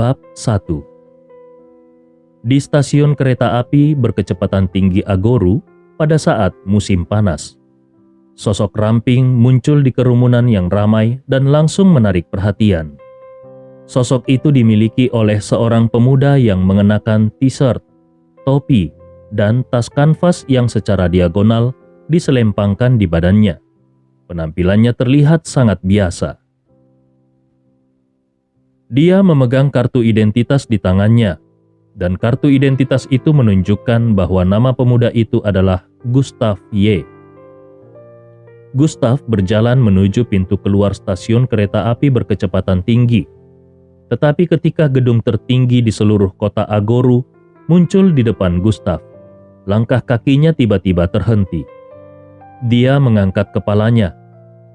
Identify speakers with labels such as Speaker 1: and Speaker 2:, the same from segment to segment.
Speaker 1: Bab 1. Di stasiun kereta api berkecepatan tinggi Agoru pada saat musim panas. Sosok ramping muncul di kerumunan yang ramai dan langsung menarik perhatian. Sosok itu dimiliki oleh seorang pemuda yang mengenakan t-shirt, topi, dan tas kanvas yang secara diagonal diselempangkan di badannya. Penampilannya terlihat sangat biasa. Dia memegang kartu identitas di tangannya, dan kartu identitas itu menunjukkan bahwa nama pemuda itu adalah Gustav Y. Gustav berjalan menuju pintu keluar stasiun kereta api berkecepatan tinggi. Tetapi ketika gedung tertinggi di seluruh kota Agoru muncul di depan Gustav, langkah kakinya tiba-tiba terhenti. Dia mengangkat kepalanya,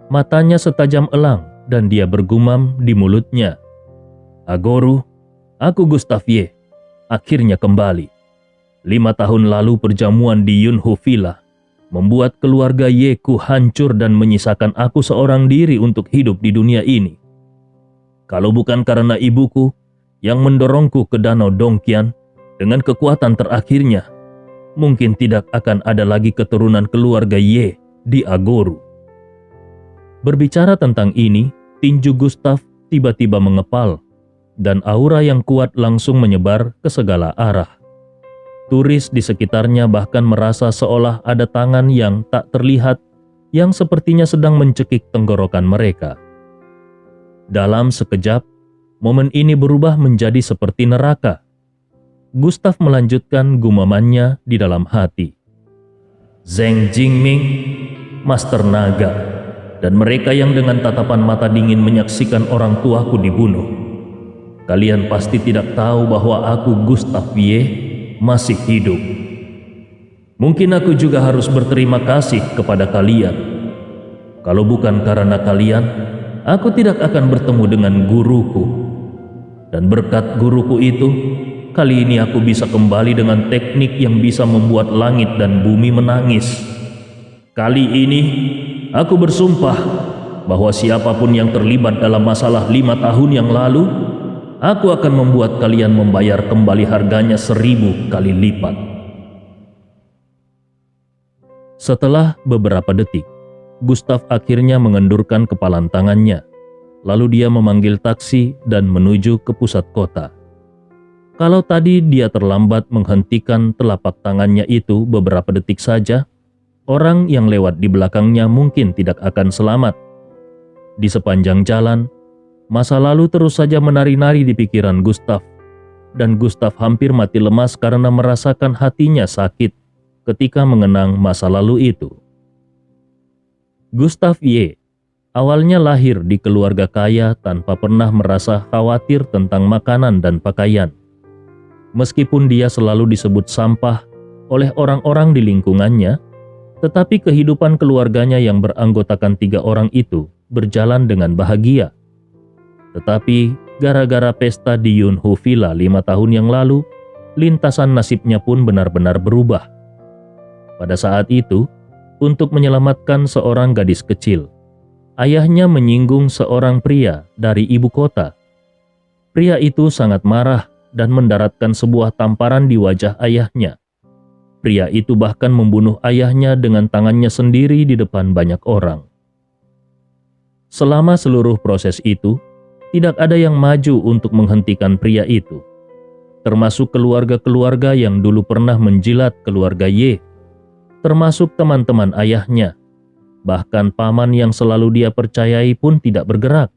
Speaker 1: matanya setajam elang, dan dia bergumam di mulutnya, "Agoru, aku Gustav Y, akhirnya kembali. 5 tahun lalu perjamuan di Yunho Villa membuat keluarga Y ku hancur dan menyisakan aku seorang diri untuk hidup di dunia ini. Kalau bukan karena ibuku yang mendorongku ke Danau Dongqian dengan kekuatan terakhirnya, mungkin tidak akan ada lagi keturunan keluarga Y di Agoru." Berbicara tentang ini, tinju Gustav tiba-tiba mengepal, dan aura yang kuat langsung menyebar ke segala arah. Turis di sekitarnya bahkan merasa seolah ada tangan yang tak terlihat yang sepertinya sedang mencekik tenggorokan mereka. Dalam sekejap, momen ini berubah menjadi seperti neraka. Gustav melanjutkan gumamannya di dalam hati. "Zheng Jingming, Master Naga, dan mereka yang dengan tatapan mata dingin menyaksikan orang tuaku dibunuh. Kalian pasti tidak tahu bahwa aku Gustav Y masih hidup. Mungkin aku juga harus berterima kasih kepada kalian. Kalau bukan karena kalian, aku tidak akan bertemu dengan guruku. Dan berkat guruku itu, kali ini aku bisa kembali dengan teknik yang bisa membuat langit dan bumi menangis. Kali ini, aku bersumpah bahwa siapapun yang terlibat dalam masalah 5 tahun yang lalu, aku akan membuat kalian membayar kembali harganya 1000 kali lipat." Setelah beberapa detik, Gustav akhirnya mengendurkan kepalan tangannya. Lalu dia memanggil taksi dan menuju ke pusat kota. Kalau tadi dia terlambat menghentikan telapak tangannya itu beberapa detik saja, orang yang lewat di belakangnya mungkin tidak akan selamat. Di sepanjang jalan, masa lalu terus saja menari-nari di pikiran Gustav, dan Gustav hampir mati lemas karena merasakan hatinya sakit ketika mengenang masa lalu itu. Gustav Y awalnya lahir di keluarga kaya tanpa pernah merasa khawatir tentang makanan dan pakaian. Meskipun dia selalu disebut sampah oleh orang-orang di lingkungannya, tetapi kehidupan keluarganya yang beranggotakan 3 orang itu berjalan dengan bahagia. Tetapi gara-gara pesta di Yunho Villa 5 tahun yang lalu, lintasan nasibnya pun benar-benar berubah. Pada saat itu, untuk menyelamatkan seorang gadis kecil, ayahnya menyinggung seorang pria dari ibu kota. Pria itu sangat marah dan mendaratkan sebuah tamparan di wajah ayahnya. Pria itu bahkan membunuh ayahnya dengan tangannya sendiri di depan banyak orang. Selama seluruh proses itu, tidak ada yang maju untuk menghentikan pria itu, termasuk keluarga-keluarga yang dulu pernah menjilat keluarga Y, termasuk teman-teman ayahnya. Bahkan paman yang selalu dia percayai pun tidak bergerak.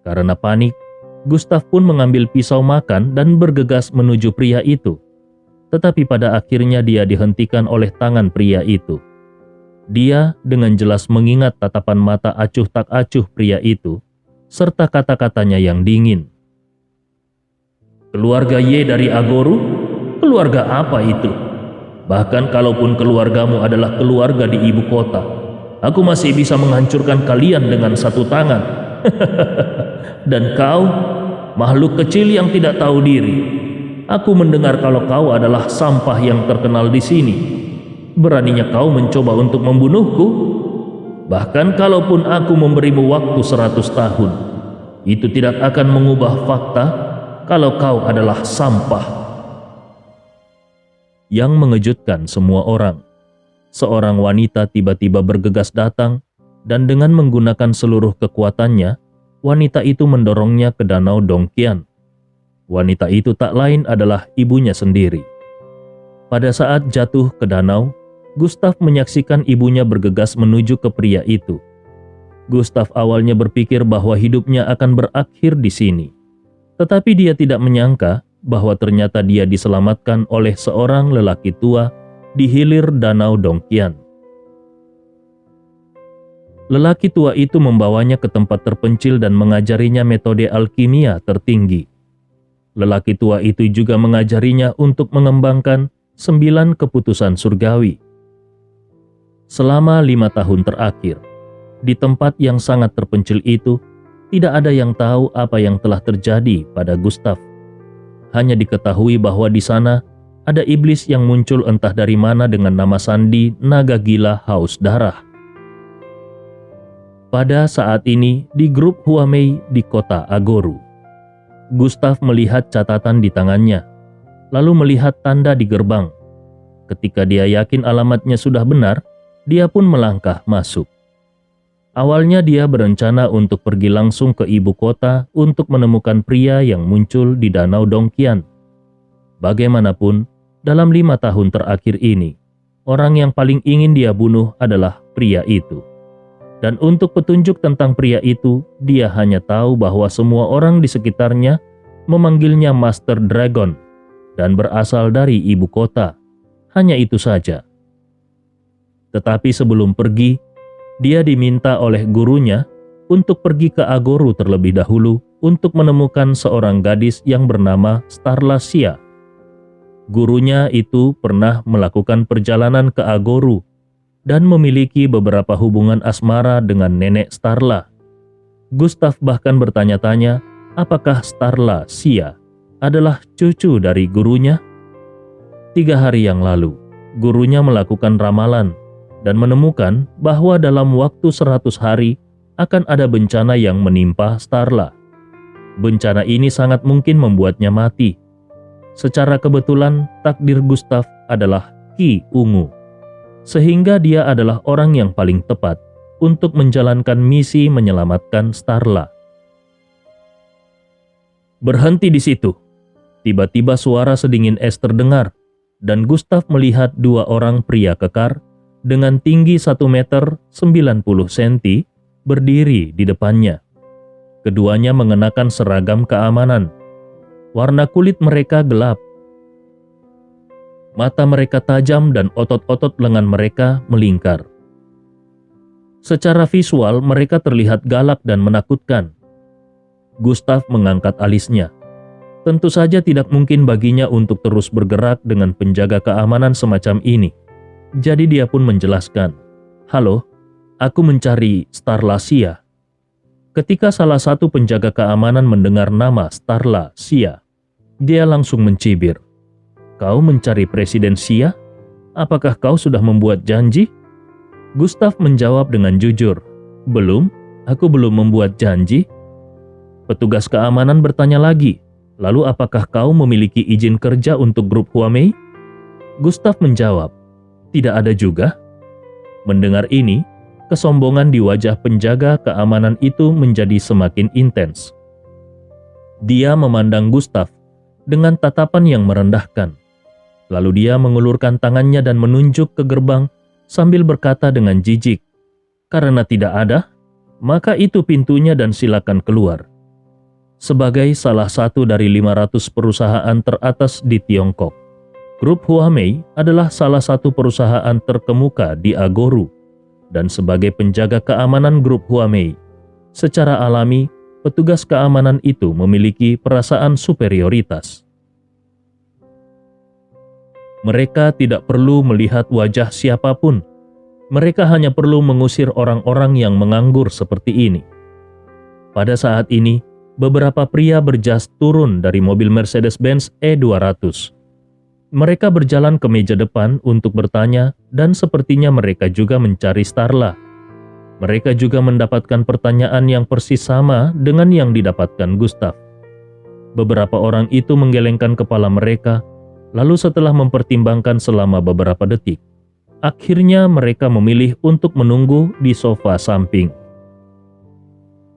Speaker 1: Karena panik, Gustav pun mengambil pisau makan dan bergegas menuju pria itu. Tetapi pada akhirnya dia dihentikan oleh tangan pria itu. Dia dengan jelas mengingat tatapan mata acuh tak acuh pria itu, serta kata-katanya yang dingin. "Keluarga Y dari Agoru? Keluarga apa itu? Bahkan kalaupun keluargamu adalah keluarga di ibu kota, aku masih bisa menghancurkan kalian dengan 1 tangan. Dan kau, makhluk kecil yang tidak tahu diri, aku mendengar kalau kau adalah sampah yang terkenal di sini. Beraninya kau mencoba untuk membunuhku? Bahkan kalaupun aku memberimu waktu 100 tahun, itu tidak akan mengubah fakta kalau kau adalah sampah." Yang mengejutkan semua orang, seorang wanita tiba-tiba bergegas datang dan dengan menggunakan seluruh kekuatannya, wanita itu mendorongnya ke danau Dongqian. Wanita itu tak lain adalah ibunya sendiri. Pada saat jatuh ke danau, Gustav menyaksikan ibunya bergegas menuju ke pria itu. Gustav awalnya berpikir bahwa hidupnya akan berakhir di sini. Tetapi dia tidak menyangka bahwa ternyata dia diselamatkan oleh seorang lelaki tua di hilir danau Dongqian. Lelaki tua itu membawanya ke tempat terpencil dan mengajarinya metode alkimia tertinggi. Lelaki tua itu juga mengajarinya untuk mengembangkan 9 keputusan surgawi. Selama 5 tahun terakhir, di tempat yang sangat terpencil itu, tidak ada yang tahu apa yang telah terjadi pada Gustav. Hanya diketahui bahwa di sana ada iblis yang muncul entah dari mana dengan nama sandi naga gila haus darah. Pada saat ini di grup Huamei di kota Agoru, Gustav melihat catatan di tangannya, lalu melihat tanda di gerbang. Ketika dia yakin alamatnya sudah benar, dia pun melangkah masuk. Awalnya dia berencana untuk pergi langsung ke ibu kota untuk menemukan pria yang muncul di danau Dongqian. Bagaimanapun, dalam 5 tahun terakhir ini, orang yang paling ingin dia bunuh adalah pria itu. Dan untuk petunjuk tentang pria itu, dia hanya tahu bahwa semua orang di sekitarnya memanggilnya Master Dragon dan berasal dari ibu kota. Hanya itu saja. Tetapi sebelum pergi, dia diminta oleh gurunya untuk pergi ke Agoru terlebih dahulu untuk menemukan seorang gadis yang bernama Starla Xia. Gurunya itu pernah melakukan perjalanan ke Agoru dan memiliki beberapa hubungan asmara dengan nenek Starla. Gustav bahkan bertanya-tanya apakah Starla Xia adalah cucu dari gurunya. 3 hari yang lalu, gurunya melakukan ramalan dan menemukan bahwa dalam waktu 100 hari akan ada bencana yang menimpa Starla. Bencana ini sangat mungkin membuatnya mati. Secara kebetulan, takdir Gustav adalah Ki Ungu, sehingga dia adalah orang yang paling tepat untuk menjalankan misi menyelamatkan Starla. Berhenti di situ. Tiba-tiba suara sedingin es terdengar, dan Gustav melihat 2 orang pria kekar dengan tinggi 1 meter 90 cm berdiri di depannya. Keduanya mengenakan seragam keamanan. Warna kulit mereka gelap. Mata mereka tajam dan otot-otot lengan mereka melingkar. Secara visual mereka terlihat galak dan menakutkan. Gustav mengangkat alisnya. Tentu saja tidak mungkin baginya untuk terus bergerak dengan penjaga keamanan semacam ini. Jadi dia pun menjelaskan, "Halo, aku mencari Starla Xia." Ketika salah satu penjaga keamanan mendengar nama Starla Xia, dia langsung mencibir. "Kau mencari Presiden Xia? Apakah kau sudah membuat janji?" Gustav menjawab dengan jujur, "Belum, aku belum membuat janji." Petugas keamanan bertanya lagi, "Lalu apakah kau memiliki izin kerja untuk grup Huamei?" Gustav menjawab, "Tidak ada juga." Mendengar ini, kesombongan di wajah penjaga keamanan itu menjadi semakin intens. Dia memandang Gustav dengan tatapan yang merendahkan. Lalu dia mengulurkan tangannya dan menunjuk ke gerbang sambil berkata dengan jijik, "Karena tidak ada, maka itu pintunya dan silakan keluar." Sebagai salah satu dari 500 perusahaan teratas di Tiongkok, Grup Huamei adalah salah satu perusahaan terkemuka di Agoru, dan sebagai penjaga keamanan grup Huamei, secara alami petugas keamanan itu memiliki perasaan superioritas. Mereka tidak perlu melihat wajah siapapun, mereka hanya perlu mengusir orang-orang yang menganggur seperti ini. Pada saat ini, beberapa pria berjas turun dari mobil Mercedes-Benz E200. Mereka berjalan ke meja depan untuk bertanya dan sepertinya mereka juga mencari Starla. Mereka juga mendapatkan pertanyaan yang persis sama dengan yang didapatkan Gustav. Beberapa orang itu menggelengkan kepala mereka, lalu setelah mempertimbangkan selama beberapa detik, akhirnya mereka memilih untuk menunggu di sofa samping.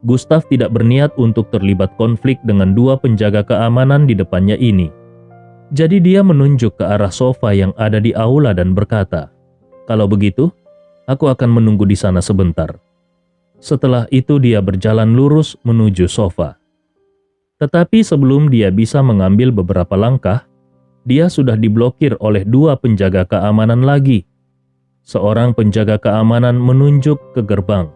Speaker 1: Gustav tidak berniat untuk terlibat konflik dengan dua penjaga keamanan di depannya ini. Jadi dia menunjuk ke arah sofa yang ada di aula dan berkata, "Kalau begitu, aku akan menunggu di sana sebentar." Setelah itu dia berjalan lurus menuju sofa. Tetapi sebelum dia bisa mengambil beberapa langkah, dia sudah diblokir oleh dua penjaga keamanan lagi. Seorang penjaga keamanan menunjuk ke gerbang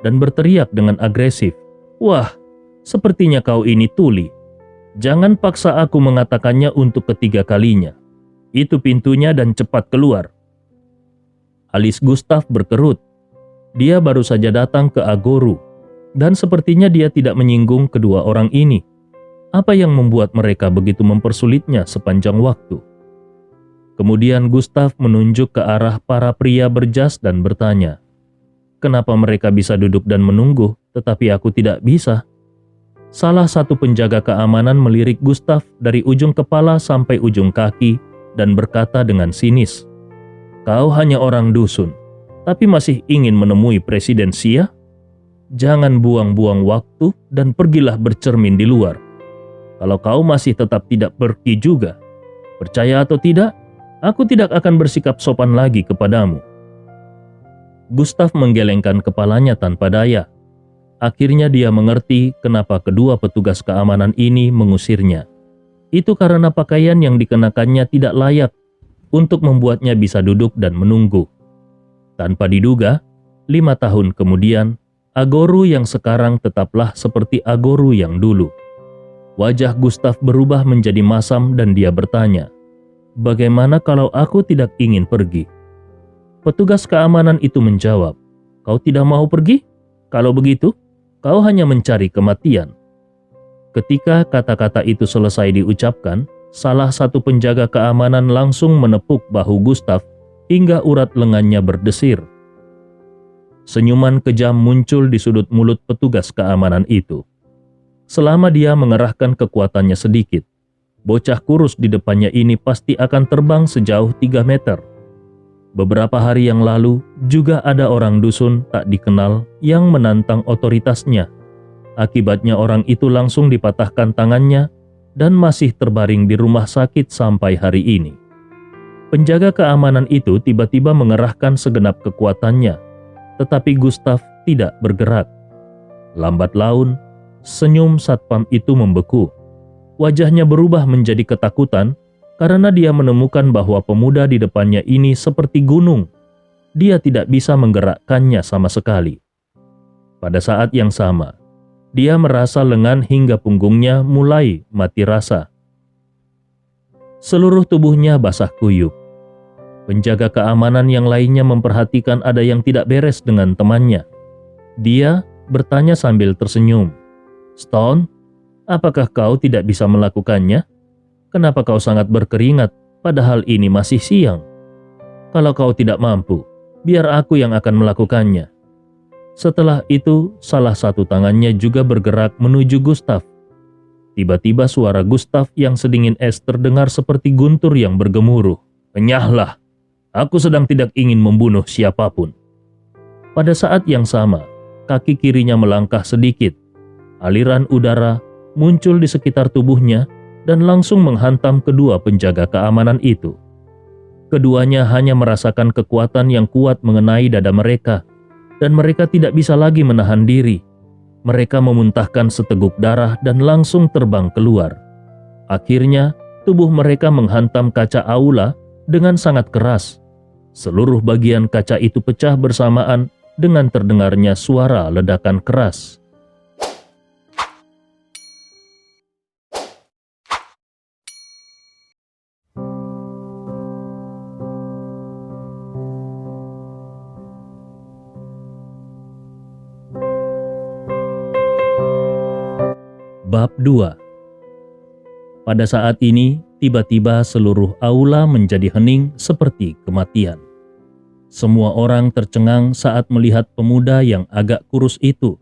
Speaker 1: dan berteriak dengan agresif, "Wah, sepertinya kau ini tuli. Jangan paksa aku mengatakannya untuk ketiga kalinya. Itu pintunya dan cepat keluar." Alis Gustav berkerut. Dia baru saja datang ke Agoru, dan sepertinya dia tidak menyinggung kedua orang ini. Apa yang membuat mereka begitu mempersulitnya sepanjang waktu? Kemudian Gustav menunjuk ke arah para pria berjas dan bertanya, "Kenapa mereka bisa duduk dan menunggu, tetapi aku tidak bisa?" Salah satu penjaga keamanan melirik Gustav dari ujung kepala sampai ujung kaki dan berkata dengan sinis, "Kau hanya orang dusun, tapi masih ingin menemui Presiden Xia? Jangan buang-buang waktu dan pergilah bercermin di luar. Kalau kau masih tetap tidak pergi juga, percaya atau tidak, aku tidak akan bersikap sopan lagi kepadamu." Gustav menggelengkan kepalanya tanpa daya. Akhirnya dia mengerti kenapa kedua petugas keamanan ini mengusirnya. Itu karena pakaian yang dikenakannya tidak layak untuk membuatnya bisa duduk dan menunggu. Tanpa diduga, 5 tahun kemudian, Agoru yang sekarang tetaplah seperti Agoru yang dulu. Wajah Gustav berubah menjadi masam dan dia bertanya, "Bagaimana kalau aku tidak ingin pergi?" Petugas keamanan itu menjawab, "Kau tidak mau pergi? Kalau begitu, kau hanya mencari kematian." Ketika kata-kata itu selesai diucapkan, salah satu penjaga keamanan langsung menepuk bahu Gustav hingga urat lengannya berdesir. Senyuman kejam muncul di sudut mulut petugas keamanan itu. Selama dia mengerahkan kekuatannya sedikit, bocah kurus di depannya ini pasti akan terbang sejauh 3 meter. Beberapa hari yang lalu, juga ada orang dusun tak dikenal yang menantang otoritasnya. Akibatnya orang itu langsung dipatahkan tangannya dan masih terbaring di rumah sakit sampai hari ini. Penjaga keamanan itu tiba-tiba mengerahkan segenap kekuatannya, tetapi Gustav tidak bergerak. Lambat laun, senyum satpam itu membeku. Wajahnya berubah menjadi ketakutan, karena dia menemukan bahwa pemuda di depannya ini seperti gunung. Dia tidak bisa menggerakkannya sama sekali. Pada saat yang sama, dia merasa lengan hingga punggungnya mulai mati rasa. Seluruh tubuhnya basah kuyup. Penjaga keamanan yang lainnya memperhatikan ada yang tidak beres dengan temannya. Dia bertanya sambil tersenyum, "Stone, apakah kau tidak bisa melakukannya? Kenapa kau sangat berkeringat padahal ini masih siang? Kalau kau tidak mampu, biar aku yang akan melakukannya." Setelah itu, salah satu tangannya juga bergerak menuju Gustav. Tiba-tiba suara Gustav yang sedingin es terdengar seperti guntur yang bergemuruh. "Enyahlah, aku sedang tidak ingin membunuh siapapun." Pada saat yang sama, kaki kirinya melangkah sedikit. Aliran udara muncul di sekitar tubuhnya dan langsung menghantam kedua penjaga keamanan itu. Keduanya hanya merasakan kekuatan yang kuat mengenai dada mereka, dan mereka tidak bisa lagi menahan diri. Mereka memuntahkan seteguk darah dan langsung terbang keluar. Akhirnya, tubuh mereka menghantam kaca aula dengan sangat keras. Seluruh bagian kaca itu pecah bersamaan dengan terdengarnya suara ledakan keras. Bab 2. Pada saat ini, tiba-tiba seluruh aula menjadi hening seperti kematian. Semua orang tercengang saat melihat pemuda yang agak kurus itu.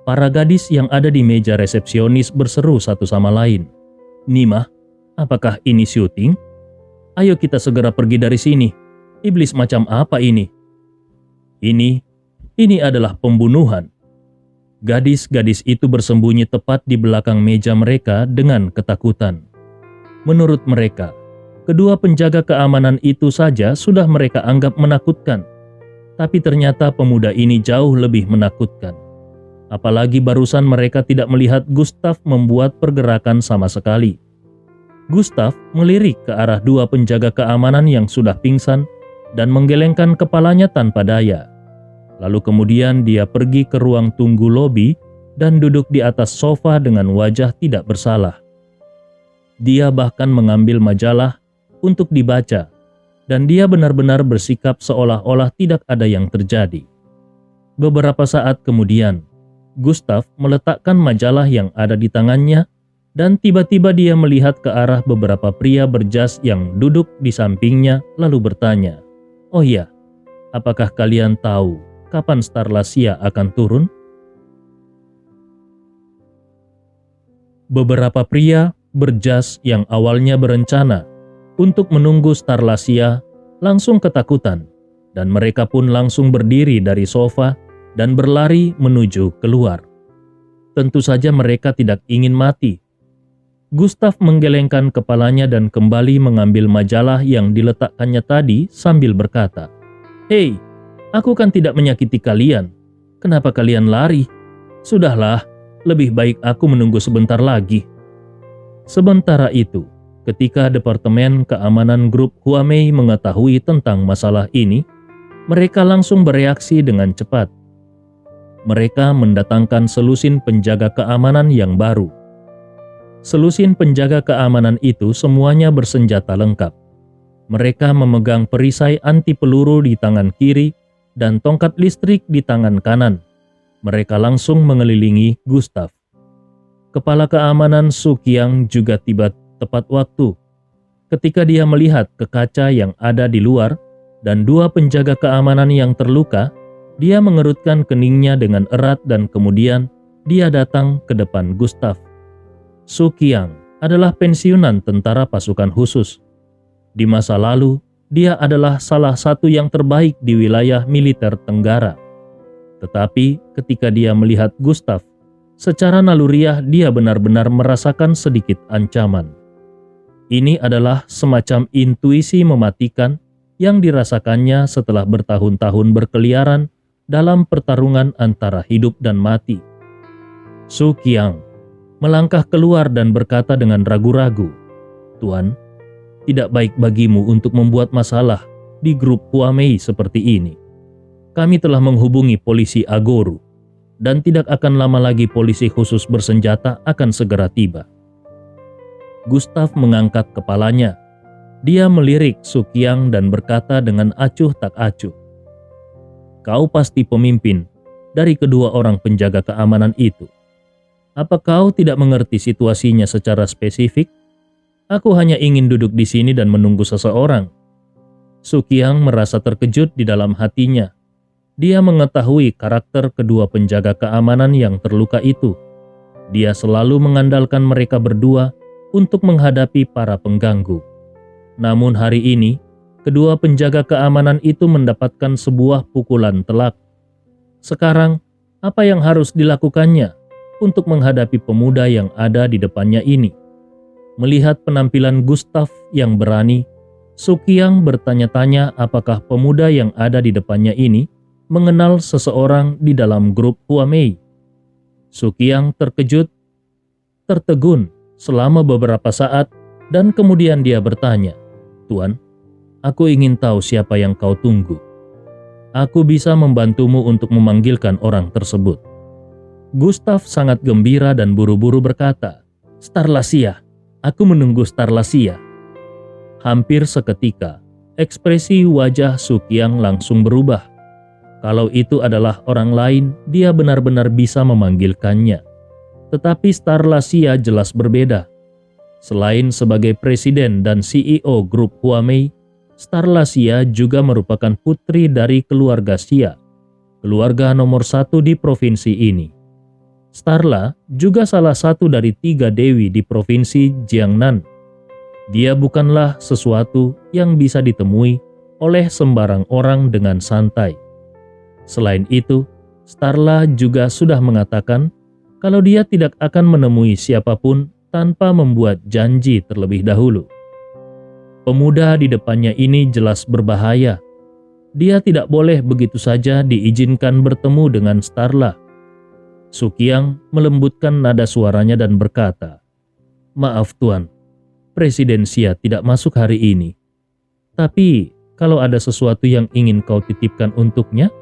Speaker 1: Para gadis yang ada di meja resepsionis berseru satu sama lain. "Nima, apakah ini syuting? Ayo kita segera pergi dari sini. Iblis macam apa ini?" Ini adalah pembunuhan. Gadis-gadis itu bersembunyi tepat di belakang meja mereka dengan ketakutan. Menurut mereka, kedua penjaga keamanan itu saja sudah mereka anggap menakutkan. Tapi ternyata pemuda ini jauh lebih menakutkan. Apalagi barusan mereka tidak melihat Gustav membuat pergerakan sama sekali. Gustav melirik ke arah dua penjaga keamanan yang sudah pingsan dan menggelengkan kepalanya tanpa daya. Lalu kemudian dia pergi ke ruang tunggu lobi dan duduk di atas sofa dengan wajah tidak bersalah. Dia bahkan mengambil majalah untuk dibaca, dan dia benar-benar bersikap seolah-olah tidak ada yang terjadi. Beberapa saat kemudian, Gustav meletakkan majalah yang ada di tangannya, dan tiba-tiba dia melihat ke arah beberapa pria berjas yang duduk di sampingnya lalu bertanya, "Oh iya, apakah kalian tahu kapan Starlacia akan turun?" Beberapa pria berjas yang awalnya berencana untuk menunggu Starlacia langsung ketakutan, dan mereka pun langsung berdiri dari sofa dan berlari menuju keluar. Tentu saja mereka tidak ingin mati. Gustav menggelengkan kepalanya dan kembali mengambil majalah yang diletakkannya tadi sambil berkata, "Hei, aku kan tidak menyakiti kalian. Kenapa kalian lari? Sudahlah, lebih baik aku menunggu sebentar lagi." Sementara itu, ketika Departemen Keamanan Grup Huamei mengetahui tentang masalah ini, mereka langsung bereaksi dengan cepat. Mereka mendatangkan selusin penjaga keamanan yang baru. Selusin penjaga keamanan itu semuanya bersenjata lengkap. Mereka memegang perisai anti peluru di tangan kiri dan tongkat listrik di tangan kanan. Mereka langsung mengelilingi Gustav. Kepala keamanan Su Qiang juga tiba tepat waktu. Ketika dia melihat ke kaca yang ada di luar dan dua penjaga keamanan yang terluka, dia mengerutkan keningnya dengan erat dan kemudian dia datang ke depan Gustav. Su Qiang adalah pensiunan tentara pasukan khusus. Di masa lalu, dia adalah salah satu yang terbaik di wilayah militer Tenggara. Tetapi ketika dia melihat Gustav, secara naluriah dia benar-benar merasakan sedikit ancaman. Ini adalah semacam intuisi mematikan yang dirasakannya setelah bertahun-tahun berkeliaran dalam pertarungan antara hidup dan mati. Su Qiang melangkah keluar dan berkata dengan ragu-ragu, "Tuan, tidak baik bagimu untuk membuat masalah di grup Huamei seperti ini. Kami telah menghubungi polisi Agoru, dan tidak akan lama lagi polisi khusus bersenjata akan segera tiba." Gustav mengangkat kepalanya. Dia melirik Su Qiang dan berkata dengan acuh tak acuh, "Kau pasti pemimpin dari kedua orang penjaga keamanan itu. Apa kau tidak mengerti situasinya secara spesifik? Aku hanya ingin duduk di sini dan menunggu seseorang." Su Qiang merasa terkejut di dalam hatinya. Dia mengetahui karakter kedua penjaga keamanan yang terluka itu. Dia selalu mengandalkan mereka berdua untuk menghadapi para pengganggu. Namun hari ini, kedua penjaga keamanan itu mendapatkan sebuah pukulan telak. Sekarang, apa yang harus dilakukannya untuk menghadapi pemuda yang ada di depannya ini? Melihat penampilan Gustav yang berani, Su Qiang bertanya-tanya apakah pemuda yang ada di depannya ini mengenal seseorang di dalam grup Huamei. Su Qiang terkejut, tertegun selama beberapa saat, dan kemudian dia bertanya, "Tuan, aku ingin tahu siapa yang kau tunggu. Aku bisa membantumu untuk memanggilkan orang tersebut." Gustav sangat gembira dan buru-buru berkata, "Starlacia, aku menunggu Starlacia." Hampir seketika, ekspresi wajah Su Qiang langsung berubah. Kalau itu adalah orang lain, dia benar-benar bisa memanggilkannya. Tetapi Starlacia jelas berbeda. Selain sebagai presiden dan CEO grup Huamei, Starlacia juga merupakan putri dari keluarga Xia, keluarga nomor 1 di provinsi ini. Starla juga salah satu dari 3 dewi di provinsi Jiangnan. Dia bukanlah sesuatu yang bisa ditemui oleh sembarang orang dengan santai. Selain itu, Starla juga sudah mengatakan kalau dia tidak akan menemui siapapun tanpa membuat janji terlebih dahulu. Pemuda di depannya ini jelas berbahaya. Dia tidak boleh begitu saja diizinkan bertemu dengan Starla. Sukiang melembutkan nada suaranya dan berkata, "Maaf Tuan, Presiden Xia tidak masuk hari ini. Tapi kalau ada sesuatu yang ingin kau titipkan untuknya,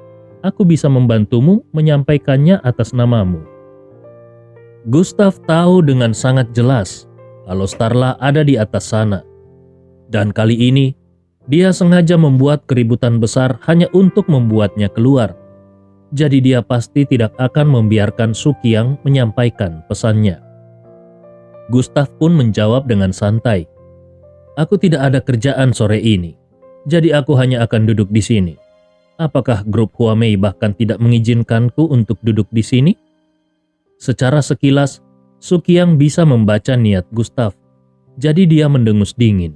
Speaker 1: aku bisa membantumu menyampaikannya atas namamu." Gustav tahu dengan sangat jelas kalau Starla ada di atas sana. Dan kali ini, dia sengaja membuat keributan besar hanya untuk membuatnya keluar. Jadi dia pasti tidak akan membiarkan Sukiang menyampaikan pesannya. Gustav pun menjawab dengan santai, "Aku tidak ada kerjaan sore ini, jadi aku hanya akan duduk di sini. Apakah grup Huamei bahkan tidak mengizinkanku untuk duduk di sini?" Secara sekilas, Sukiang bisa membaca niat Gustav, jadi dia mendengus dingin.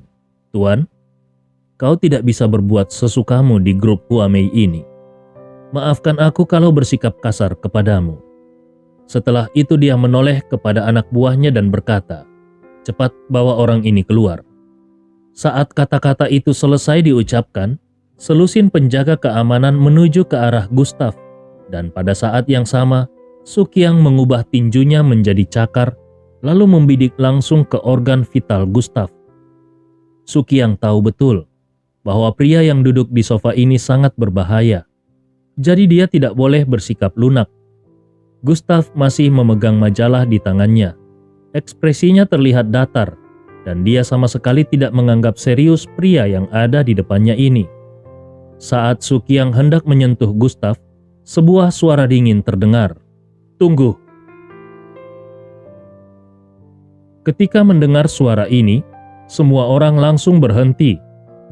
Speaker 1: "Tuan, kau tidak bisa berbuat sesukamu di grup Huamei ini. Maafkan aku kalau bersikap kasar kepadamu." Setelah itu dia menoleh kepada anak buahnya dan berkata, "Cepat bawa orang ini keluar." Saat kata-kata itu selesai diucapkan, selusin penjaga keamanan menuju ke arah Gustav, dan pada saat yang sama, Sukiang mengubah tinjunya menjadi cakar, lalu membidik langsung ke organ vital Gustav. Sukiang tahu betul bahwa pria yang duduk di sofa ini sangat berbahaya. Jadi dia tidak boleh bersikap lunak. Gustav masih memegang majalah di tangannya. Ekspresinya terlihat datar, dan dia sama sekali tidak menganggap serius pria yang ada di depannya ini. Saat Sukiang hendak menyentuh Gustav, sebuah suara dingin terdengar. "Tunggu." Ketika mendengar suara ini, semua orang langsung berhenti,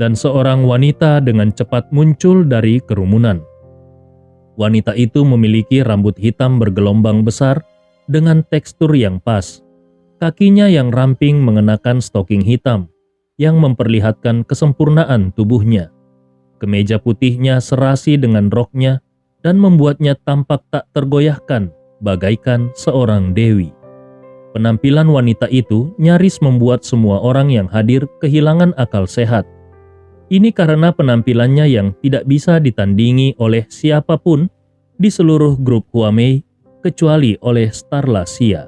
Speaker 1: dan seorang wanita dengan cepat muncul dari kerumunan. Wanita itu memiliki rambut hitam bergelombang besar dengan tekstur yang pas. Kakinya yang ramping mengenakan stoking hitam yang memperlihatkan kesempurnaan tubuhnya. Kemeja putihnya serasi dengan roknya dan membuatnya tampak tak tergoyahkan bagaikan seorang dewi. Penampilan wanita itu nyaris membuat semua orang yang hadir kehilangan akal sehat. Ini karena penampilannya yang tidak bisa ditandingi oleh siapapun di seluruh grup Huamei kecuali oleh Starla Xia.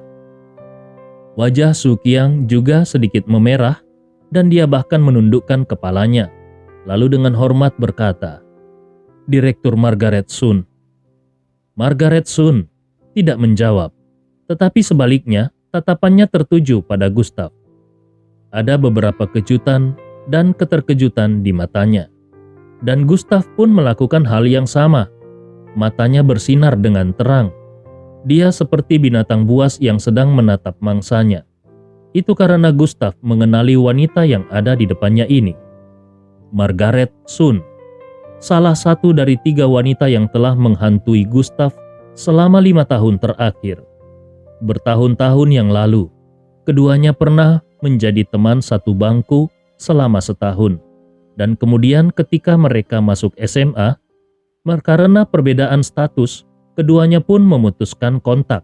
Speaker 1: Wajah Sukiang juga sedikit memerah dan dia bahkan menundukkan kepalanya, lalu dengan hormat berkata, "Direktur Margaret Sun." Margaret Sun tidak menjawab, tetapi sebaliknya tatapannya tertuju pada Gustav. Ada beberapa kejutan dan keterkejutan di matanya. Dan Gustav pun melakukan hal yang sama. Matanya bersinar dengan terang. Dia seperti binatang buas yang sedang menatap mangsanya. Itu karena Gustav mengenali wanita yang ada di depannya ini. Margaret Sun, salah satu dari 3 wanita yang telah menghantui Gustav selama 5 tahun terakhir. Bertahun-tahun yang lalu, keduanya pernah menjadi teman satu bangku selama setahun, dan kemudian ketika mereka masuk SMA, karena perbedaan status, keduanya pun memutuskan kontak.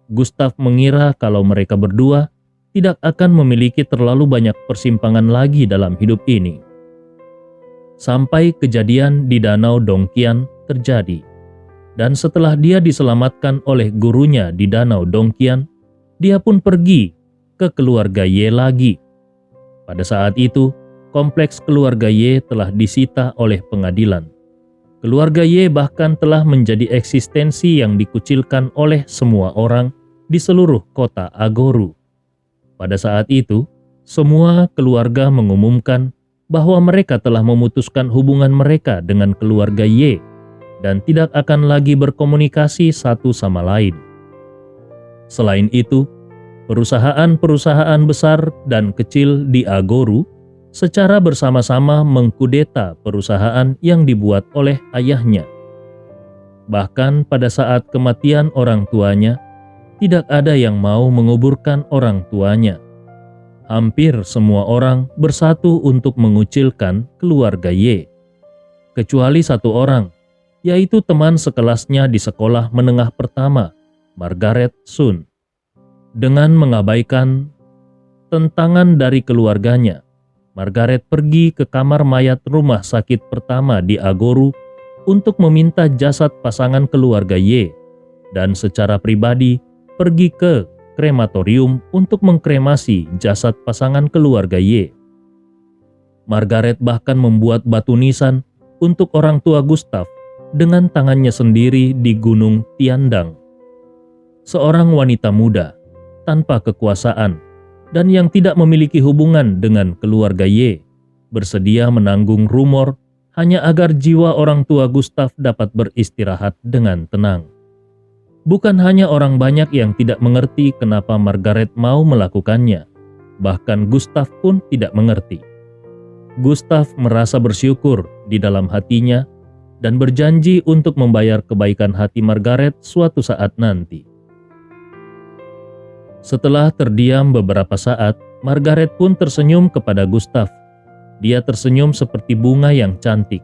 Speaker 1: Gustav mengira kalau mereka berdua tidak akan memiliki terlalu banyak persimpangan lagi dalam hidup ini. Sampai kejadian di Danau Dongqian terjadi, dan setelah dia diselamatkan oleh gurunya di Danau Dongqian, dia pun pergi ke keluarga Ye lagi. Pada saat itu, kompleks keluarga Ye telah disita oleh pengadilan. Keluarga Ye bahkan telah menjadi eksistensi yang dikucilkan oleh semua orang di seluruh kota Agoru. Pada saat itu, semua keluarga mengumumkan bahwa mereka telah memutuskan hubungan mereka dengan keluarga Ye dan tidak akan lagi berkomunikasi satu sama lain. Selain itu, perusahaan-perusahaan besar dan kecil di Agoru secara bersama-sama mengkudeta perusahaan yang dibuat oleh ayahnya. Bahkan pada saat kematian orang tuanya, tidak ada yang mau menguburkan orang tuanya. Hampir semua orang bersatu untuk mengucilkan keluarga Y. Kecuali satu orang, yaitu teman sekelasnya di sekolah menengah pertama, Margaret Sun. Dengan mengabaikan tentangan dari keluarganya, Margaret pergi ke kamar mayat rumah sakit pertama di Agoru untuk meminta jasad pasangan keluarga Y, dan secara pribadi pergi ke krematorium untuk mengkremasi jasad pasangan keluarga Y. Margaret bahkan membuat batu nisan untuk orang tua Gustav dengan tangannya sendiri di Gunung Tiandang. Seorang wanita muda, tanpa kekuasaan, dan yang tidak memiliki hubungan dengan keluarga Y, bersedia menanggung rumor hanya agar jiwa orang tua Gustav dapat beristirahat dengan tenang. Bukan hanya orang banyak yang tidak mengerti kenapa Margaret mau melakukannya, bahkan Gustav pun tidak mengerti. Gustav merasa bersyukur di dalam hatinya dan berjanji untuk membayar kebaikan hati Margaret suatu saat nanti. Setelah terdiam beberapa saat, Margaret pun tersenyum kepada Gustav. Dia tersenyum seperti bunga yang cantik.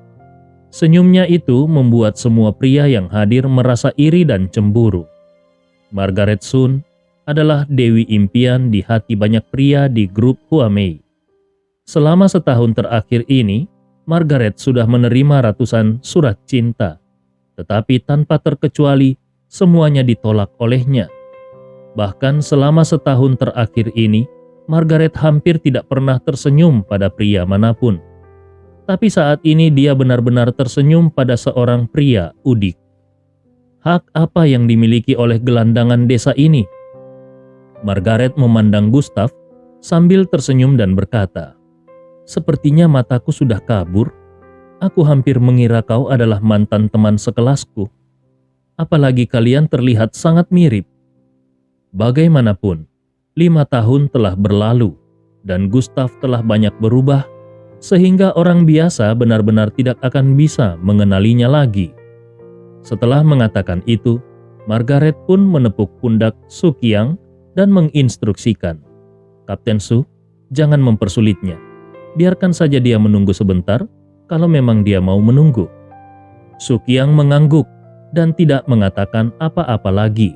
Speaker 1: Senyumnya itu membuat semua pria yang hadir merasa iri dan cemburu. Margaret Sun adalah dewi impian di hati banyak pria di grup Huamei. Selama setahun terakhir ini, Margaret sudah menerima ratusan surat cinta, tetapi tanpa terkecuali semuanya ditolak olehnya. Bahkan selama setahun terakhir ini, Margaret hampir tidak pernah tersenyum pada pria manapun. Tapi saat ini dia benar-benar tersenyum pada seorang pria udik. Hak apa yang dimiliki oleh gelandangan desa ini? Margaret memandang Gustav sambil tersenyum dan berkata, "Sepertinya mataku sudah kabur. Aku hampir mengira kau adalah mantan teman sekelasku. Apalagi kalian terlihat sangat mirip." Bagaimanapun, 5 tahun telah berlalu dan Gustav telah banyak berubah, sehingga orang biasa benar-benar tidak akan bisa mengenalinya lagi. Setelah mengatakan itu, Margaret pun menepuk pundak Su Qiang dan menginstruksikan, "Kapten Su, jangan mempersulitnya. Biarkan saja dia menunggu sebentar kalau memang dia mau menunggu." Su Qiang mengangguk dan tidak mengatakan apa-apa lagi.